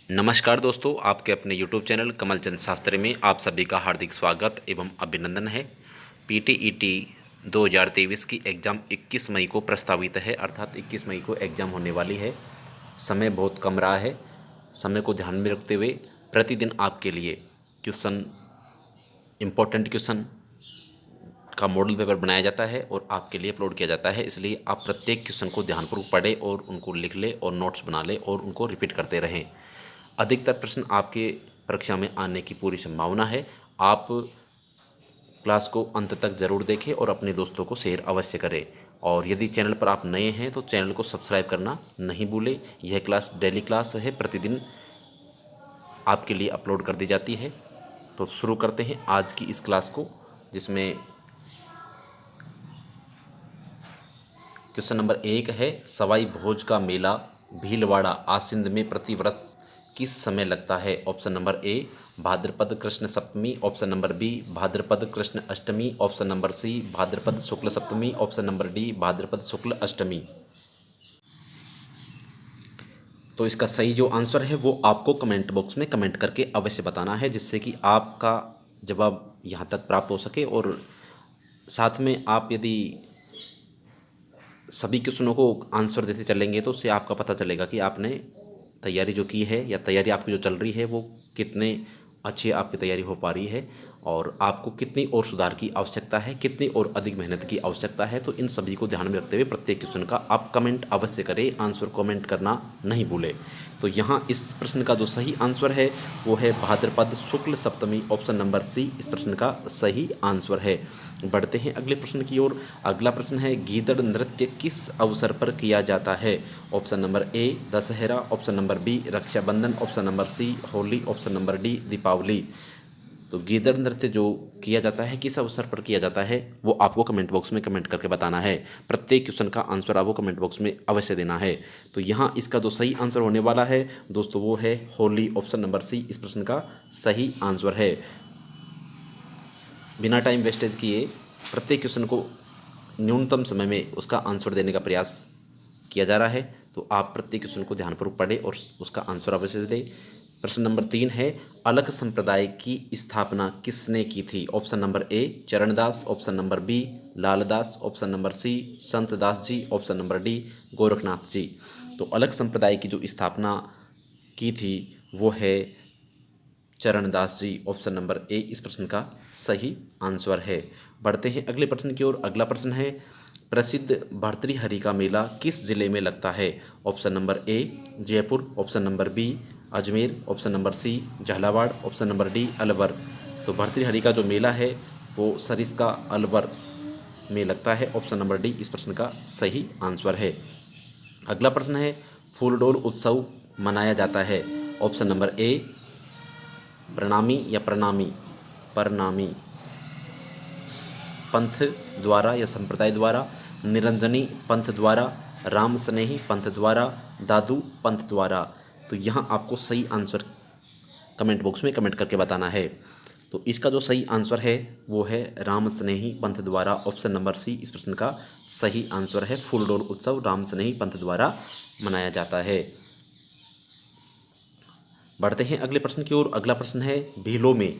नमस्कार दोस्तों, आपके अपने YouTube चैनल कमल चंद शास्त्री में आप सभी का हार्दिक स्वागत एवं अभिनंदन है। PTET 2023 की एग्ज़ाम 21 मई को प्रस्तावित है, अर्थात 21 मई को एग्ज़ाम होने वाली है। समय बहुत कम रहा है। समय को ध्यान में रखते हुए प्रतिदिन आपके लिए क्वेश्चन, इम्पोर्टेंट क्वेश्चन का मॉडल पेपर बनाया जाता है और आपके लिए अपलोड किया जाता है। इसलिए आप प्रत्येक क्वेश्चन को ध्यानपूर्वक पढ़ें और उनको लिख लें और नोट्स बना लें और उनको रिपीट करते रहें। अधिकतर प्रश्न आपके परीक्षा में आने की पूरी संभावना है। आप क्लास को अंत तक ज़रूर देखें और अपने दोस्तों को शेयर अवश्य करें। और यदि चैनल पर आप नए हैं तो चैनल को सब्सक्राइब करना नहीं भूलें। यह क्लास डेली क्लास है, प्रतिदिन आपके लिए अपलोड कर दी जाती है। तो शुरू करते हैं आज की इस क्लास को, जिसमें क्वेश्चन नंबर 1 है, सवाई भोज का मेला भीलवाड़ा आसिंद में प्रतिवर्ष किस समय लगता है? ऑप्शन नंबर ए भाद्रपद कृष्ण सप्तमी, ऑप्शन नंबर बी भाद्रपद कृष्ण अष्टमी, ऑप्शन नंबर सी भाद्रपद शुक्ल सप्तमी, ऑप्शन नंबर डी भाद्रपद शुक्ल अष्टमी। तो इसका सही जो आंसर है वो आपको कमेंट बॉक्स में कमेंट करके अवश्य बताना है, जिससे कि आपका जवाब यहाँ तक प्राप्त हो सके। और साथ में आप यदि सभी क्वेश्चनों को आंसर देते चलेंगे तो उससे आपका पता चलेगा कि आपने तैयारी जो की है या तैयारी आपकी जो चल रही है वो कितने अच्छी आपकी तैयारी हो पा रही है और आपको कितनी और सुधार की आवश्यकता है, कितनी और अधिक मेहनत की आवश्यकता है। तो इन सभी को ध्यान में रखते हुए प्रत्येक क्वेश्चन का आप कमेंट अवश्य करें, आंसर कमेंट करना नहीं भूलें। तो यहाँ इस प्रश्न का जो सही आंसर है वो है भाद्रपद शुक्ल सप्तमी, ऑप्शन नंबर सी इस प्रश्न का सही आंसर है। बढ़ते हैं अगले प्रश्न की ओर। अगला प्रश्न है, गीदड़ नृत्य किस अवसर पर किया जाता है? Option number A Dussehra, option number B Rakshabandhan, option number C Holi, option number D Deepavali. तो गीदड़ नृत्य जो किया जाता है किस अवसर पर किया जाता है वो आपको कमेंट बॉक्स में कमेंट करके बताना है। प्रत्येक क्वेश्चन का आंसर आपको कमेंट बॉक्स में अवश्य देना है। तो यहाँ इसका जो सही आंसर होने वाला है दोस्तों वो है होली, ऑप्शन नंबर सी इस प्रश्न का सही आंसर है। बिना टाइम वेस्टेज किए प्रत्येक क्वेश्चन को न्यूनतम समय में उसका आंसर देने का प्रयास किया जा रहा है। तो आप प्रत्येक क्वेश्चन को ध्यानपूर्वक पढ़ें और उसका आंसर अवश्य दें। प्रश्न नंबर 3 है, अलख संप्रदाय की स्थापना किसने की थी? Option number A Charandas, option number B Laldas, option number C Santdas ji, option number D Gorakhnath ji. तो अलख संप्रदाय की जो स्थापना की थी वो है चरणदास जी, ऑप्शन नंबर ए इस प्रश्न का सही आंसर है। बढ़ते हैं अगले प्रश्न की ओर। अगला प्रश्न है, प्रसिद्ध भर्तृहरि का मेला किस जिले में लगता है? Option number A Jaipur, option number B Ajmer, option number C Jhalawar, option number D Alwar. तो भर्तृहरि का जो मेला है वो सरिस्का अलवर में लगता है, ऑप्शन नंबर डी इस प्रश्न का सही आंसर है। अगला प्रश्न है, फूलडोल उत्सव मनाया जाता है? ऑप्शन नंबर ए प्रणामी या प्रणामी परनामी पंथ द्वारा या संप्रदाय द्वारा, निरंजनी पंथ द्वारा, राम स्नेही पंथ द्वारा, दादू पंथ द्वारा। तो यहाँ आपको सही आंसर कमेंट बॉक्स में कमेंट करके बताना है। तो इसका जो सही आंसर है वो है राम स्नेही पंथ द्वारा, ऑप्शन नंबर सी इस प्रश्न का सही आंसर है। फूलडोल उत्सव राम स्नेही पंथ द्वारा मनाया जाता है। बढ़ते हैं अगले प्रश्न की ओर। अगला प्रश्न है, भीलों में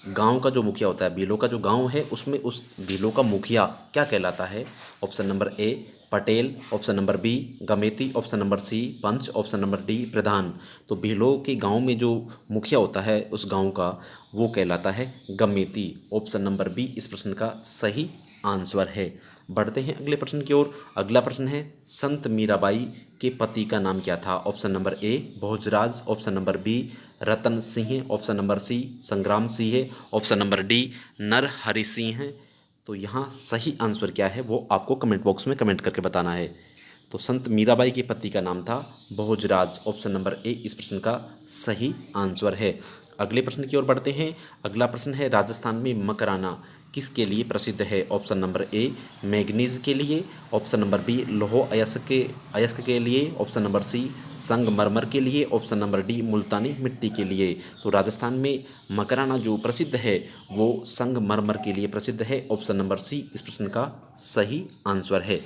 गांव का जो मुखिया होता है, भीलों का जो गांव है उसमें उस भीलों का मुखिया क्या कहलाता है? ऑप्शन नंबर ए पटेल, ऑप्शन नंबर बी गमेती, ऑप्शन नंबर सी पंच, ऑप्शन नंबर डी प्रधान। तो भीलों के गांव में जो मुखिया होता है उस गांव का वो कहलाता है गमेती, ऑप्शन नंबर बी इस प्रश्न का सही आंसर है। बढ़ते हैं अगले प्रश्न की ओर। अगला प्रश्न है, संत मीराबाई के पति का नाम क्या था? Option number A Bhojraj, option number B Ratan Singh, option number C Sangram Singh, option number D नर हरि सिंह। तो यहाँ सही आंसर क्या है वो आपको कमेंट बॉक्स में कमेंट करके बताना है। तो संत मीराबाई के पति का नाम था भोजराज, ऑप्शन नंबर ए इस प्रश्न का सही आंसर है। अगले प्रश्न की ओर बढ़ते हैं। अगला प्रश्न है, राजस्थान में मकराना किसके लिए प्रसिद्ध है? ऑप्शन नंबर ए मैग्नीज के लिए, ऑप्शन नंबर बी लोह अयस्क के लिए, ऑप्शन नंबर सी संगमरमर के लिए, ऑप्शन नंबर डी मुल्तानी मिट्टी के लिए। तो राजस्थान में मकराना जो प्रसिद्ध है वो संगमरमर के लिए प्रसिद्ध है, ऑप्शन नंबर सी इस प्रश्न का सही आंसर है।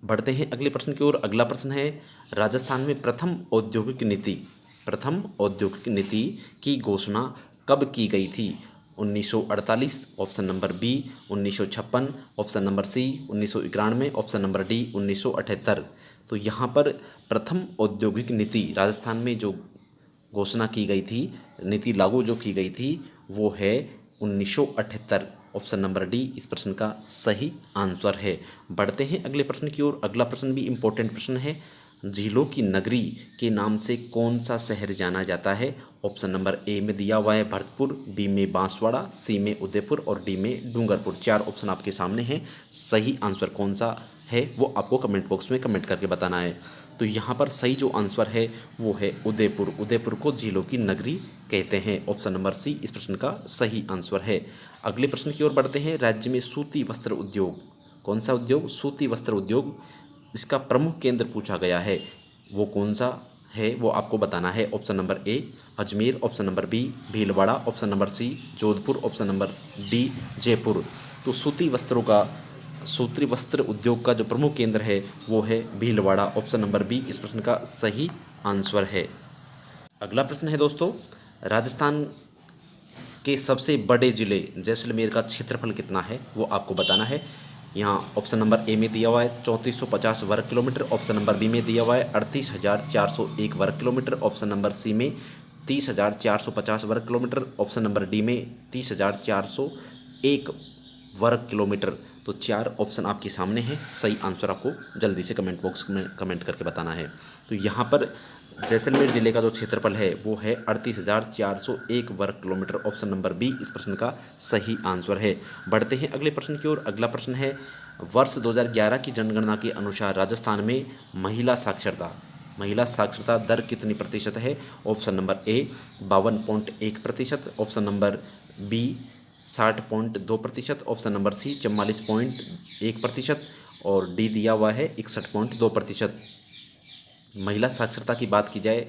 बढ़ते हैं अगले प्रश्न की ओर। अगला प्रश्न है, राजस्थान में प्रथम औद्योगिक नीति की घोषणा कब की गई थी? 1948, option number B 1956, option number C 1991, option number D 1978। तो यहाँ पर प्रथम औद्योगिक नीति राजस्थान में जो घोषणा की गई थी, नीति लागू जो की गई थी, वो है 1978। ऑप्शन नंबर डी इस प्रश्न का सही आंसर है। बढ़ते हैं अगले प्रश्न की ओर। अगला प्रश्न भी इम्पोर्टेंट प्रश्न है। झीलों की नगरी के नाम से कौन सा शहर जाना जाता है? ऑप्शन नंबर ए में दिया हुआ है भरतपुर, बी में बांसवाड़ा, सी में उदयपुर और डी में डूंगरपुर। 4 ऑप्शन आपके सामने हैं। सही आंसर कौन सा है वो आपको कमेंट बॉक्स में कमेंट करके बताना है। तो यहाँ पर सही जो आंसर है वो है उदयपुर। उदयपुर को झीलों की नगरी कहते हैं। ऑप्शन नंबर सी इस प्रश्न का सही आंसर है। अगले प्रश्न की ओर बढ़ते हैं। राज्य में सूती वस्त्र उद्योग, कौन सा उद्योग? सूती वस्त्र उद्योग, इसका प्रमुख केंद्र पूछा गया है, वो कौन सा है वो आपको बताना है। Option number A Ajmer, option number B Bhilwara, option number C Jodhpur, option number D Jaipur. तो सूती वस्त्र उद्योग का जो प्रमुख केंद्र है वो है भीलवाड़ा। ऑप्शन नंबर बी इस प्रश्न का सही आंसर है। अगला प्रश्न है दोस्तों, राजस्थान के सबसे बड़े जिले जैसलमेर का क्षेत्रफल कितना है वो आपको बताना है। यहाँ ऑप्शन नंबर ए में दिया हुआ है 3450 वर्ग किलोमीटर, ऑप्शन नंबर बी में दिया हुआ है 38,401 वर्ग किलोमीटर, ऑप्शन नंबर सी में 30,450 वर्ग किलोमीटर, ऑप्शन नंबर डी में 30,401 वर्ग किलोमीटर। तो 4 ऑप्शन आपके सामने हैं। सही आंसर आपको जल्दी से कमेंट बॉक्स में कमेंट करके बताना है। तो यहाँ पर जैसलमेर जिले का जो क्षेत्रफल है वो है 38,401 वर्ग किलोमीटर। ऑप्शन नंबर बी इस प्रश्न का सही आंसर है। बढ़ते हैं अगले प्रश्न की ओर। अगला प्रश्न है, वर्ष 2011 की जनगणना के अनुसार राजस्थान में महिला साक्षरता दर कितनी प्रतिशत है? Option number A 52.1%, option number B 60.2%, option number C 44.1% और डी दिया हुआ है 61.2%। महिला साक्षरता की बात की जाए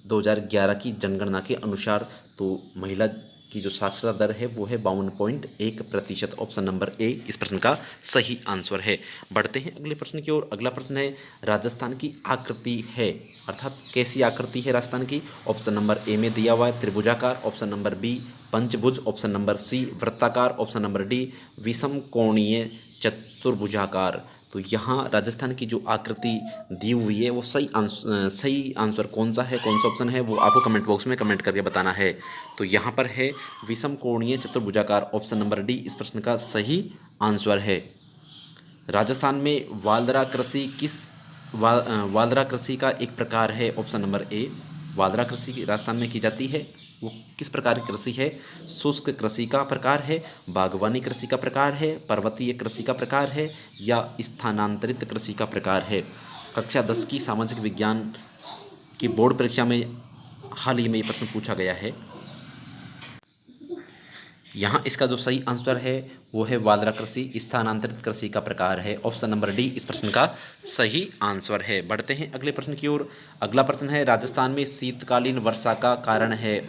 2011 की जनगणना के अनुसार, तो महिला की जो साक्षरता दर है वो है 52.1%। ऑप्शन नंबर ए इस प्रश्न का सही आंसर है। बढ़ते हैं अगले प्रश्न की ओर। अगला प्रश्न है, राजस्थान की आकृति है, अर्थात कैसी आकृति है राजस्थान की? ऑप्शन नंबर ए में दिया हुआ है त्रिभुजाकार, ऑप्शन नंबर बी पंचभुज, ऑप्शन नंबर सी वृत्ताकार, ऑप्शन नंबर डी विषम कोणीय चतुर्भुजाकार। तो यहाँ राजस्थान की जो आकृति दी हुई है वो सही आंसर कौन सा है, कौन सा ऑप्शन है वो आपको कमेंट बॉक्स में कमेंट करके बताना है। तो यहाँ पर है विषम कोणीय चतुर्भुजाकार। ऑप्शन नंबर डी इस प्रश्न का सही आंसर है। राजस्थान में वालरा कृषि का एक प्रकार है। ऑप्शन नंबर ए वालरा कृषि राजस्थान में की जाती है, वो किस प्रकार की कृषि है? शुष्क कृषि का प्रकार है, बागवानी कृषि का प्रकार है, पर्वतीय कृषि का प्रकार है या स्थानांतरित कृषि का प्रकार है? कक्षा 10 की सामाजिक विज्ञान की बोर्ड परीक्षा में हाल ही में ये प्रश्न पूछा गया है। यहाँ इसका जो सही आंसर है वो है वालरा कृषि स्थानांतरित कृषि का प्रकार है। ऑप्शन नंबर डी इस प्रश्न का सही आंसर है। बढ़ते हैं अगले प्रश्न की ओर। अगला प्रश्न है, राजस्थान में शीतकालीन वर्षा का कारण है।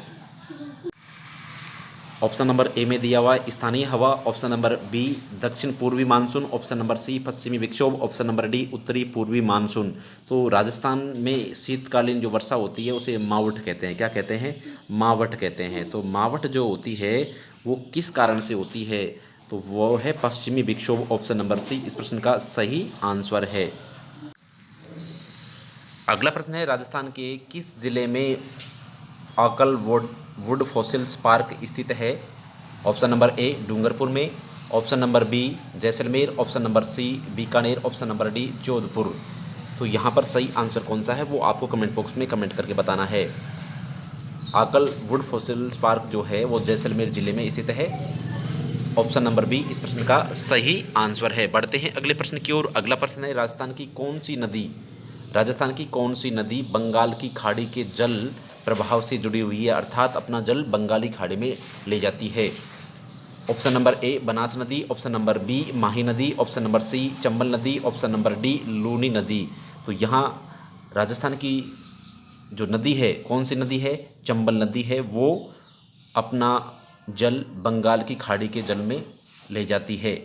ऑप्शन नंबर ए में दिया हुआ है स्थानीय हवा, ऑप्शन नंबर बी दक्षिण पूर्वी मानसून, ऑप्शन नंबर सी पश्चिमी विक्षोभ, ऑप्शन नंबर डी उत्तरी पूर्वी मानसून। तो राजस्थान में शीतकालीन जो वर्षा होती है उसे मावठ कहते हैं। क्या कहते हैं? मावठ कहते हैं। तो मावठ जो होती है वो किस कारण से होती है? तो वो है पश्चिमी विक्षोभ। ऑप्शन नंबर सी इस प्रश्न का सही आंसर है। अगला प्रश्न है, राजस्थान के किस जिले में आकल वुड फॉसिल्स पार्क स्थित है? ऑप्शन नंबर ए डूंगरपुर में, option number B Jaisalmer, option number C Bikaner, option number D Jodhpur. तो यहाँ पर सही आंसर कौन सा है वो आपको कमेंट बॉक्स में कमेंट करके बताना है। आकल वुड फॉसिल्स पार्क जो है वो जैसलमेर जिले में स्थित है। ऑप्शन नंबर बी इस प्रश्न का सही आंसर है। बढ़ते हैं अगले प्रश्न की ओर। अगला प्रश्न है, राजस्थान की कौन सी नदी बंगाल की खाड़ी के जल प्रभाव से जुड़ी हुई है, अर्थात अपना जल बंगाली खाड़ी में ले जाती है? ऑप्शन नंबर ए बनास नदी, ऑप्शन नंबर बी माही नदी, ऑप्शन नंबर सी चंबल नदी, ऑप्शन नंबर डी लूनी नदी। तो यहाँ राजस्थान की जो नदी है, कौन सी नदी है? चंबल नदी है। वो अपना जल बंगाल की खाड़ी के जल में ले जाती है।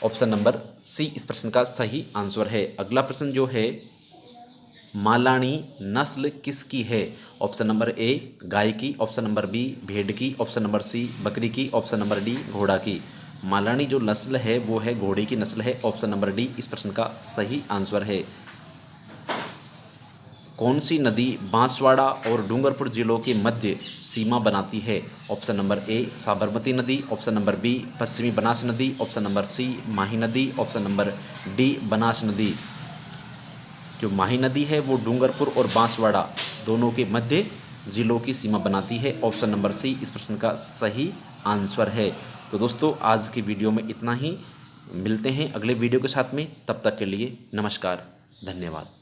ऑप्शन नंबर सी इस प्रश्न का सही आंसर है। अगला प्रश्न जो है, मालानी नस्ल किसकी है? ऑप्शन नंबर ए गाय की, ऑप्शन नंबर बी भेड़ की, ऑप्शन नंबर सी बकरी की, ऑप्शन नंबर डी घोड़ा की। मालानी जो नस्ल है वो है घोड़े की नस्ल है। ऑप्शन नंबर डी इस प्रश्न का सही आंसर है। कौन सी नदी बांसवाड़ा और डूंगरपुर जिलों के मध्य सीमा बनाती है? ऑप्शन नंबर ए साबरमती नदी, ऑप्शन नंबर बी पश्चिमी बनास नदी, ऑप्शन नंबर सी माही नदी, ऑप्शन नंबर डी बनास नदी। जो माही नदी है वो डूंगरपुर और बांसवाड़ा दोनों के मध्य जिलों की सीमा बनाती है। ऑप्शन नंबर सी इस प्रश्न का सही आंसर है। तो दोस्तों आज की वीडियो में इतना ही। मिलते हैं अगले वीडियो के साथ में, तब तक के लिए नमस्कार, धन्यवाद।